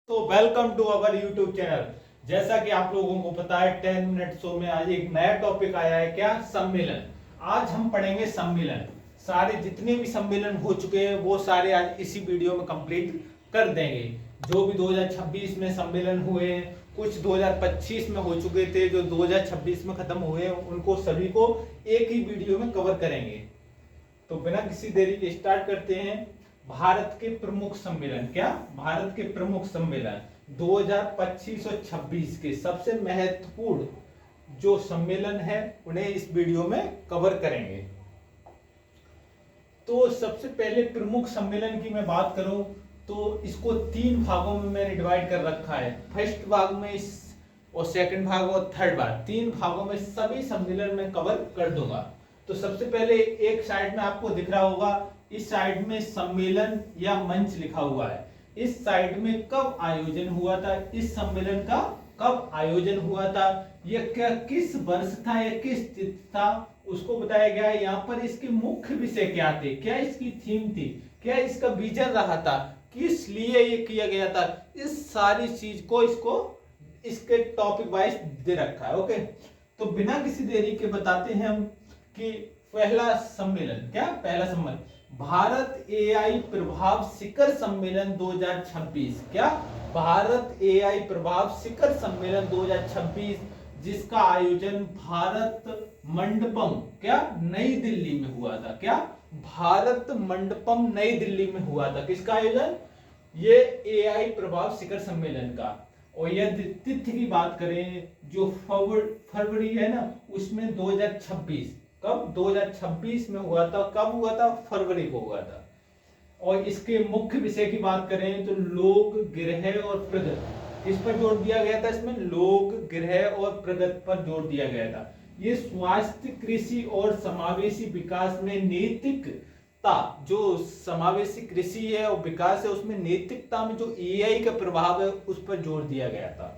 तो welcome to our YouTube channel. जैसा कि आप लोगों को पता है 10 मिनट शो में आज एक नया टॉपिक आया है, क्या? सम्मेलन। आज हम पढ़ेंगे सम्मेलन। सारे जितने भी सम्मेलन हो चुके हैं वो सारे आज इसी वीडियो में कंप्लीट कर देंगे। जो भी 2026 में सम्मेलन हुए हैं, कुछ 2025 में हो चुके थे, जो 2026 में खत्म हुए हैं, उनको सभी को एक ही वीडियो में कवर करेंगे। तो बिना किसी देरी के स्टार्ट करते हैं। भारत के प्रमुख सम्मेलन, क्या? भारत के प्रमुख सम्मेलन 2025 और 26 के सबसे महत्वपूर्ण जो सम्मेलन है उन्हें इस वीडियो में कवर करेंगे। तो सबसे पहले प्रमुख सम्मेलन की मैं बात करूं तो इसको 3 भागों में मैंने डिवाइड कर रखा है। फर्स्ट भाग में और सेकंड भाग और थर्ड भाग, 3 भागों में सभी सम्मेलन में कवर कर दूंगा। तो सबसे पहले एक साइड में आपको दिख रहा होगा, इस साइड में सम्मेलन या मंच लिखा हुआ है। इस साइड में कब आयोजन हुआ था, इस सम्मेलन का कब आयोजन हुआ था, यह क्या किस वर्ष था, यह किस तिथि था, उसको बताया गया है। यहाँ पर इसके मुख्य विषय क्या थे, क्या इसकी थीम थी, क्या इसका विजन रहा था, किस लिए ये किया गया था, इस सारी चीज को इसके टॉपिक वाइज दे रखा है। ओके, तो बिना किसी देरी के बताते हैं हम कि पहला सम्मेलन, क्या? पहला सम्मेलन भारत एआई प्रभाव शिखर सम्मेलन 2026। क्या? भारत एआई प्रभाव शिखर सम्मेलन 2026, जिसका आयोजन भारत मंडपम, क्या? नई दिल्ली में हुआ था। क्या? भारत मंडपम नई दिल्ली में हुआ था। किसका आयोजन? ये एआई प्रभाव शिखर सम्मेलन का। और यदि तिथि की बात करें, जो फरवरी है ना, उसमें 2026, कब? 2026 में हुआ था। कब हुआ था? फरवरी को हुआ था। और इसके मुख्य विषय की बात करें तो लोक, गृह और प्रगति, इस पर जोर दिया गया था। इसमें लोक, गृह और प्रगति पर जोर दिया गया था। ये स्वास्थ्य, कृषि और समावेशी विकास में नैतिकता, जो समावेशी कृषि है और विकास है, उसमें नैतिकता में जो एआई का प्रभाव है उस पर जोर दिया गया था।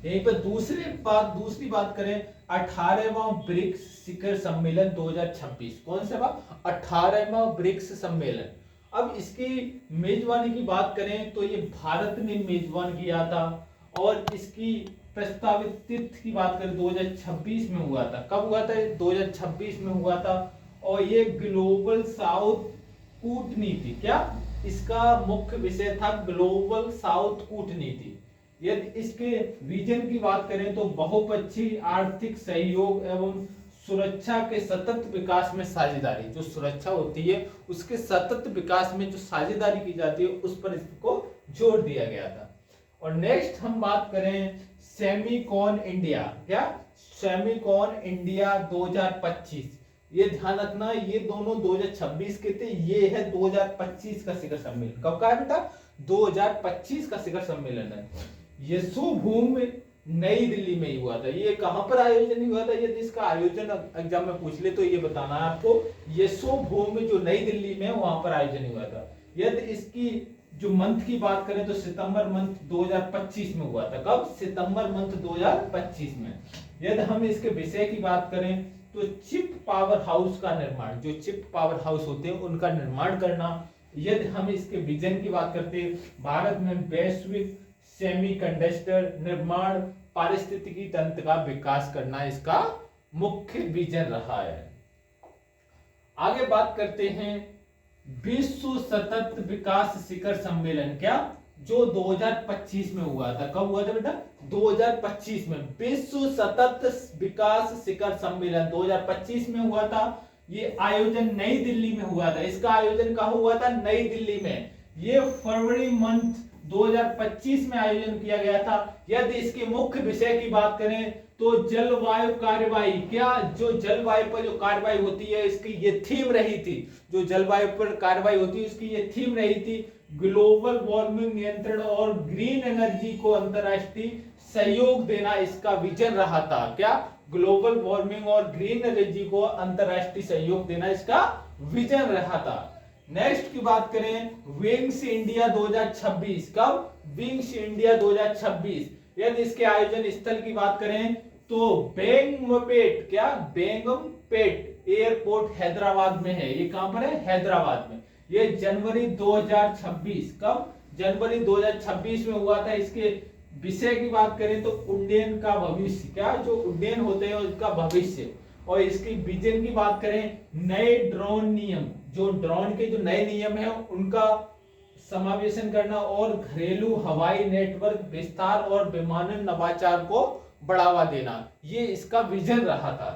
यहीं पर दूसरी बात करें, 18वां ब्रिक्स शिखर सम्मेलन 2026। कौन सा बात? 18वां ब्रिक्स सम्मेलन। अब इसकी मेजबानी की बात करें तो ये भारत ने मेजबान किया था। और इसकी प्रस्तावित तिथि की बात करें 2026 में हुआ था। कब हुआ था? 2026 में हुआ था। और ये ग्लोबल साउथ कूटनीति, क्या? इसका मुख्य विषय था ग्लोबल साउथ कूटनीति। यदि इसके विजन की बात करें तो बहुपक्षीय आर्थिक सहयोग एवं सुरक्षा के सतत विकास में साझेदारी, जो सुरक्षा होती है उसके सतत विकास में जो साझेदारी की जाती है उस पर इसको जोर दिया गया था। और नेक्स्ट हम बात करें सेमीकॉन इंडिया, क्या? Semicon India 2025। ये ध्यान रखना, ये दोनों 2026 के थे, ये है 2025 का शिखर सम्मेलन। कब का है बेटा? 2025 का शिखर सम्मेलन है। यशोभूमि नई दिल्ली में ही हुआ था। ये कहां पर आयोजन हुआ था? यदि इसका आयोजन एग्जाम में पूछ ले तो ये बताना है आपको। यशोभूमि जो नई दिल्ली में है वहां पर आयोजन हुआ था। यदि इसकी जो मंथ की बात करें तो सितंबर मंथ 2025 में हुआ था। कब? सितंबर मंथ 2025 में। यदि हम इसके विषय की बात करें तो चिप पावर हाउस का निर्माण, जो चिप पावर हाउस होते हैं उनका निर्माण करना। यदि हम इसके विजन की बात करते हैं, भारत में वैश्विक सेमीकंडक्टर निर्माण, पारिस्थितिकी तंत्र का विकास करना इसका मुख्य विजन रहा है। आगे बात करते हैं विश्व सतत विकास शिखर सम्मेलन, क्या? जो 2025 में हुआ था। कब हुआ था बेटा? 2025 में विश्व सतत विकास शिखर सम्मेलन 2025 में हुआ था। ये आयोजन नई दिल्ली में हुआ था। इसका आयोजन कहाँ हुआ था? नई दिल्ली में। ये फरवरी मंथ 2025 में आयोजन किया गया था। यदि इसके मुख्य विषय की बात करें तो जलवायु कार्यवाही, क्या? जो जलवायु पर जो कार्यवाही होती है इसकी ये थीम रही थी। जो जलवायु पर कार्यवाही होती है उसकी ये थीम रही थी ग्लोबल वार्मिंग नियंत्रण और ग्रीन एनर्जी को अंतरराष्ट्रीय सहयोग देना, इसका विजन रहा था। क्या? ग्लोबल वार्मिंग और ग्रीन एनर्जी को अंतरराष्ट्रीय सहयोग देना इसका विजन रहा था। नेक्स्ट की बात करें विंग्स इंडिया 2026। कब? Wings India 2026। यदि इसके आयोजन स्थल की बात करें तो बेंगमपेट, क्या? बेंगमपेट एयरपोर्ट हैदराबाद में है। ये कहां पर है? हैदराबाद में। ये जनवरी 2026। कब? जनवरी 2026 में हुआ था। इसके विषय की बात करें तो उड्डयन का भविष्य, क्या जो उड्डयन होते हैं उसका भविष्य। और इसकी विजन की बात करें, नए ड्रोन नियम, जो ड्रोन के जो नए नियम है उनका समावेशन करना और घरेलू हवाई नेटवर्क विस्तार और विमानन नवाचार को बढ़ावा देना, ये इसका विजन रहा था।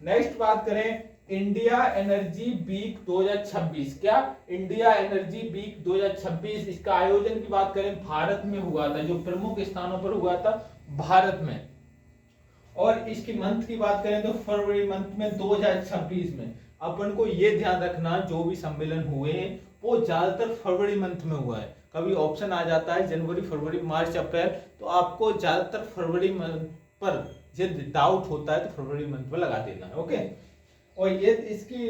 नेक्स्ट बात करें इंडिया एनर्जी वीक 2026, क्या इंडिया एनर्जी वीक 2026, इसका आयोजन की बात करें भारत में हुआ था, जो प्रमुख स्थानों पर हुआ था भारत में। और इसकी मंथ की बात करें तो फरवरी मंथ में 2026 में। अपन को ये ध्यान रखना जो भी सम्मेलन हुए हैं वो ज्यादातर फरवरी मंथ में हुआ है। कभी ऑप्शन आ जाता है जनवरी, फरवरी, मार्च, अप्रैल, तो आपको ज्यादातर फरवरी मंथ पर यदि डाउट होता है तो फरवरी मंथ पर लगा देना है। ओके, और ये इसकी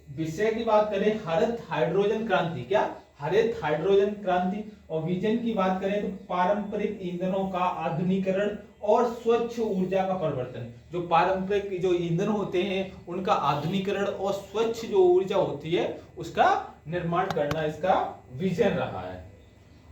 विषय की बात करें हरित हाइड्रोजन क्रांति, क्या हरित हाइड्रोजन क्रांति। और विजन की बात करें तो पारंपरिक ईंधनों का आधुनिकीकरण और स्वच्छ ऊर्जा का परिवर्तन। जो पारंपरिक जो ईंधन होते हैं उनका आधुनिकीकरण और स्वच्छ जो ऊर्जा होती है उसका निर्माण करना इसका विजन रहा है।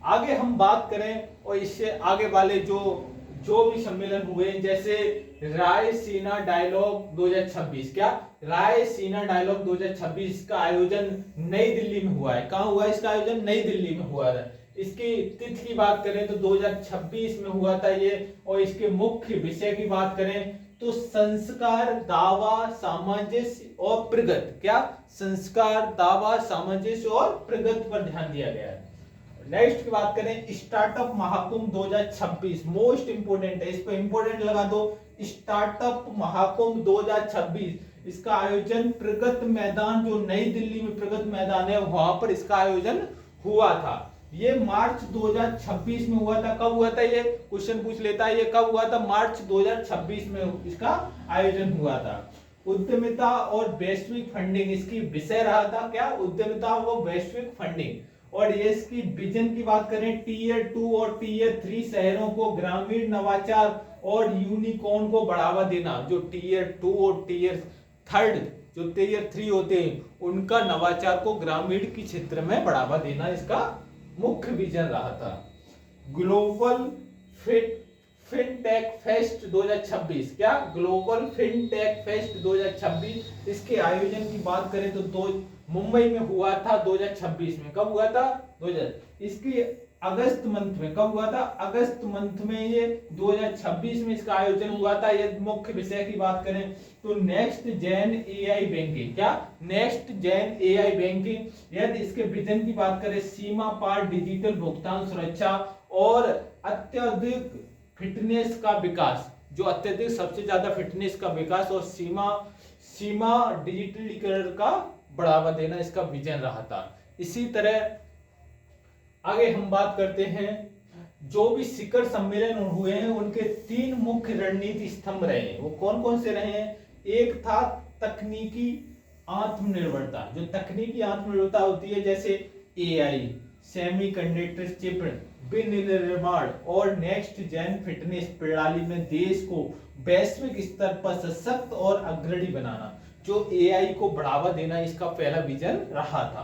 आगे हम बात करें और इससे आगे वाले जो भी सम्मेलन हुए, जैसे रायसीना डायलॉग 2026, क्या रायसीना डायलॉग 2026 का आयोजन नई दिल्ली में हुआ है। कहाँ हुआ है इसका आयोजन? नई दिल्ली में हुआ है। इसकी तिथि की बात करें तो 2026 में हुआ था ये। और इसके मुख्य विषय की बात करें तो संस्कार, दावा, सामंजस्य और प्रगति, क्या संस्कार, दावा, सामंजस्य और प्रगति पर ध्यान दिया गया है। नेक्स्ट की बात करें स्टार्टअप महाकुंभ 2026, मोस्ट इंपोर्टेंट है, इस पर इंपोर्टेंट लगा दो। स्टार्टअप महाकुंभ 2026, इसका आयोजन प्रगति मैदान, जो नई दिल्ली में प्रगति मैदान है वहां पर इसका आयोजन हुआ था। ये मार्च 2026 में हुआ था। कब हुआ था? ये क्वेश्चन पूछ लेता है, ये कब हुआ था? मार्च 2026 में इसका आयोजन हुआ था। उद्यमिता और वैश्विक फंडिंग इसकी विषय रहा था, क्या उद्यमिता व वैश्विक फंडिंग। और ये इसकी विजन की बात करें टीयर 2 और टीयर 3 शहरों को ग्रामीण नवाचार और यूनिकॉर्न को बढ़ावा देना। जो टीयर 2 और टीयर 3 जो टीयर 3 होते हैं उनका नवाचार को ग्रामीण की क्षेत्र में बढ़ावा देना इसका मुख्य विजन रहा था। ग्लोबल फिनटेक फेस्ट 2026, क्या ग्लोबल फिनटेक फेस्ट 2026, इसके आयोजन की बात करें तो मुंबई में हुआ था 2026 में। कब हुआ था? 2000। इसकी अगस्त मंथ में, कब हुआ था? अगस्त मंथ में ये 2026 में इसका आयोजन हुआ था। ये मुख्य विषय की बात करें तो नेक्स्ट जेन एआई बैंकिंग, क्या नेक्स्ट जेन एआई बैंकिंग। यदि इसके विजन की बात करें सीमा पार डिजिटल भुगतान सुरक्षा और अत्यधिक फिटनेस का विकास, जो अत्यधिक सबसे ज्यादा फिटनेस का विकास और सीमा डिजिटलीकरण का बढ़ावा देना इसका विजन रहा था। इसी तरह आगे हम बात करते हैं जो भी शिखर सम्मेलन हुए हैं उनके 3 मुख्य रणनीति स्तंभ रहे हैं। वो कौन कौन से रहे हैं? एक था तकनीकी आत्मनिर्भरता। जो तकनीकी आत्मनिर्भरता होती है जैसे एआई, सेमीकंडक्टर चिप, विनिर्माण और नेक्स्ट जेन फिटनेस प्रणाली में देश को वैश्विक स्तर पर सशक्त और अग्रणी बनाना। जो एआई को बढ़ावा देना इसका पहला विजन रहा था।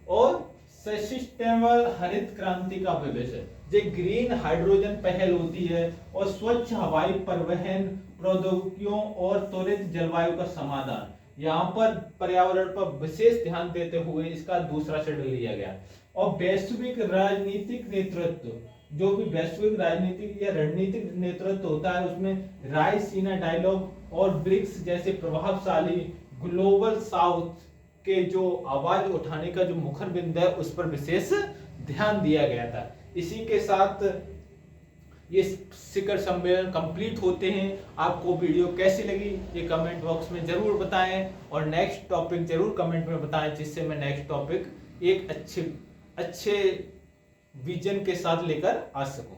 और सस्टेनेबल हरित क्रांति का विषय, जो ग्रीन हाइड्रोजन पहल होती है और स्वच्छ हवाई परिवहन प्रौद्योगिकियों और त्वरित जलवायु का समाधान, यहाँ पर पर्यावरण पर विशेष ध्यान देते हुए इसका दूसरा शेड्यूल लिया गया। और वैश्विक राजनीतिक नेतृत्व, जो भी वैश्विक राजनीतिक या रणनीतिक नेतृत्व होता है उसमें रायसीना डायलॉग और ब्रिक्स जैसे प्रभावशाली ग्लोबल साउथ के जो आवाज उठाने का जो मुखर बिंदु है उस पर विशेष ध्यान दिया गया था। इसी के साथ ये शिखर सम्मेलन कंप्लीट होते हैं। आपको वीडियो कैसी लगी ये कमेंट बॉक्स में जरूर बताएं और नेक्स्ट टॉपिक जरूर कमेंट में बताएं, जिससे मैं नेक्स्ट टॉपिक एक अच्छे विजन के साथ लेकर आ सकूं।